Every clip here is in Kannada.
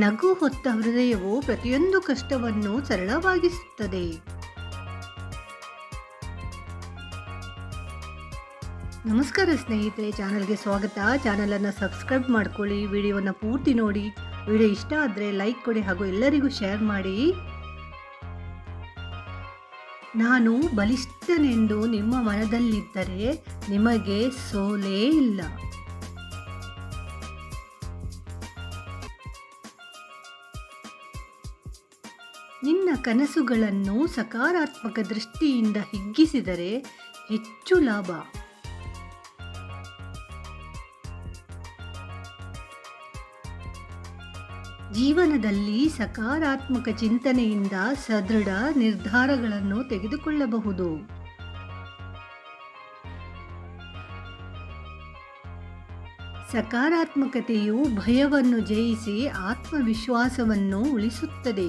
ನಗು ಹೊತ್ತ ಹೃದಯವು ಪ್ರತಿಯೊಂದು ಕಷ್ಟವನ್ನು ಸರಳವಾಗಿಸುತ್ತದೆ. ನಮಸ್ಕಾರ ಸ್ನೇಹಿತರೆ, ಚಾನಲ್ಗೆ ಸ್ವಾಗತ. ಚಾನಲನ್ನು ಸಬ್ಸ್ಕ್ರೈಬ್ ಮಾಡ್ಕೊಳ್ಳಿ, ವಿಡಿಯೋವನ್ನು ಪೂರ್ತಿ ನೋಡಿ. ವಿಡಿಯೋ ಇಷ್ಟ ಆದರೆ ಲೈಕ್ ಕೊಡಿ ಹಾಗೂ ಎಲ್ಲರಿಗೂ ಶೇರ್ ಮಾಡಿ. ನಾನು ಬಲಿಷ್ಠನೆಂದು ನಿಮ್ಮ ಮನದಲ್ಲಿದ್ದರೆ ನಿಮಗೆ ಸೋಲೇ ಇಲ್ಲ. ನಿನ್ನ ಕನಸುಗಳನ್ನು ಸಕಾರಾತ್ಮಕ ದೃಷ್ಟಿಯಿಂದ ಹಿಗ್ಗಿಸಿದರೆ ಹೆಚ್ಚು ಲಾಭ. ಜೀವನದಲ್ಲಿ ಸಕಾರಾತ್ಮಕ ಚಿಂತನೆಯಿಂದ ಸದೃಢ ನಿರ್ಧಾರಗಳನ್ನು ತೆಗೆದುಕೊಳ್ಳಬಹುದು. ಸಕಾರಾತ್ಮಕತೆಯು ಭಯವನ್ನು ಜಯಿಸಿ ಆತ್ಮವಿಶ್ವಾಸವನ್ನು ಉಳಿಸುತ್ತದೆ.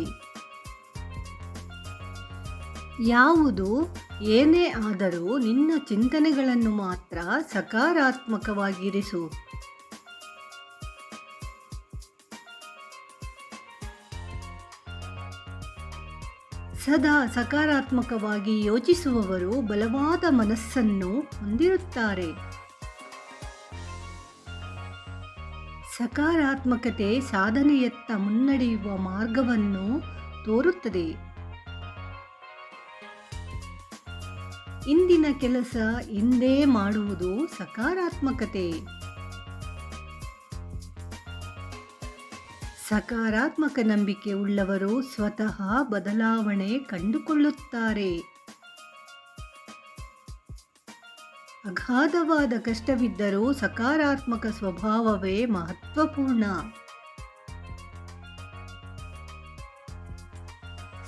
ಯಾವುದು ಏನೇ ಆದರೂ ನಿನ್ನ ಚಿಂತನೆಗಳನ್ನು ಮಾತ್ರ ಸಕಾರಾತ್ಮಕವಾಗಿರಿಸು. ಸದಾ ಸಕಾರಾತ್ಮಕವಾಗಿ ಯೋಚಿಸುವವರು ಬಲವಾದ ಮನಸ್ಸನ್ನು ಹೊಂದಿರುತ್ತಾರೆ. ಸಕಾರಾತ್ಮಕತೆ ಸಾಧನೆಯತ್ತ ಮುನ್ನಡೆಯುವ ಮಾರ್ಗವನ್ನು ತೋರುತ್ತದೆ. ಇಂದಿನ ಕೆಲಸ ಇಂದೇ ಮಾಡುವುದು ಸಕಾರಾತ್ಮಕತೆ. ಸಕಾರಾತ್ಮಕ ನಂಬಿಕೆ ಉಳ್ಳವರು ಸ್ವತಃ ಬದಲಾವಣೆ ಕಂಡುಕೊಳ್ಳುತ್ತಾರೆ. ಅಗಾಧವಾದ ಕಷ್ಟವಿದ್ದರೂ ಸಕಾರಾತ್ಮಕ ಸ್ವಭಾವವೇ ಮಹತ್ವಪೂರ್ಣ.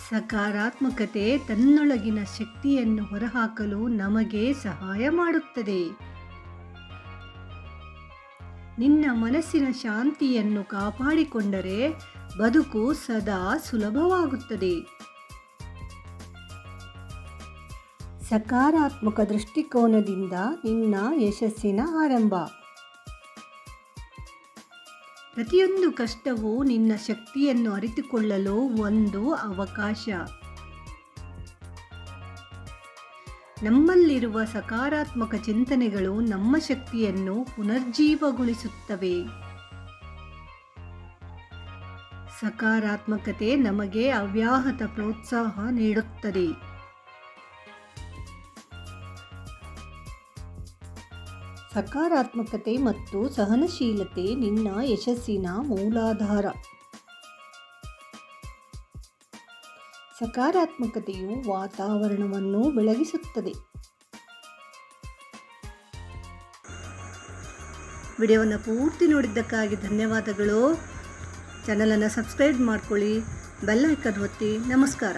ಸಕಾರಾತ್ಮಕತೆ ತನ್ನೊಳಗಿನ ಶಕ್ತಿಯನ್ನು ಹೊರಹಾಕಲು ನಮಗೆ ಸಹಾಯ ಮಾಡುತ್ತದೆ. ನಿನ್ನ ಮನಸ್ಸಿನ ಶಾಂತಿಯನ್ನು ಕಾಪಾಡಿಕೊಂಡರೆ ಬದುಕು ಸದಾ ಸುಲಭವಾಗುತ್ತದೆ. ಸಕಾರಾತ್ಮಕ ದೃಷ್ಟಿಕೋನದಿಂದ ನಿನ್ನ ಯಶಸ್ಸಿನ ಆರಂಭ. ಪ್ರತಿಯೊಂದು ಕಷ್ಟವೂ ನಿನ್ನ ಶಕ್ತಿಯನ್ನು ಅರಿತುಕೊಳ್ಳಲು ಒಂದು ಅವಕಾಶ. ನಮ್ಮಲ್ಲಿರುವ ಸಕಾರಾತ್ಮಕ ಚಿಂತನೆಗಳು ನಮ್ಮ ಶಕ್ತಿಯನ್ನು ಪುನರ್ಜೀವಗೊಳಿಸುತ್ತವೆ. ಸಕಾರಾತ್ಮಕತೆ ನಮಗೆ ಅವ್ಯಾಹತ ಪ್ರೋತ್ಸಾಹ ನೀಡುತ್ತದೆ. ಸಕಾರಾತ್ಮಕತೆ ಮತ್ತು ಸಹನಶೀಲತೆ ನಿನ್ನ ಯಶಸ್ಸಿನ ಮೂಲಾಧಾರ. ಸಕಾರಾತ್ಮಕತೆಯು ವಾತಾವರಣವನ್ನು ಬೆಳಗಿಸುತ್ತದೆ. ವಿಡಿಯೋವನ್ನು ಪೂರ್ತಿ ನೋಡಿದ್ದಕ್ಕಾಗಿ ಧನ್ಯವಾದಗಳು. ಚಾನಲನ್ನು ಸಬ್ಸ್ಕ್ರೈಬ್ ಮಾಡ್ಕೊಳ್ಳಿ, ಬೆಲ್ ಐಕಾನ್ ಒತ್ತಿ. ನಮಸ್ಕಾರ.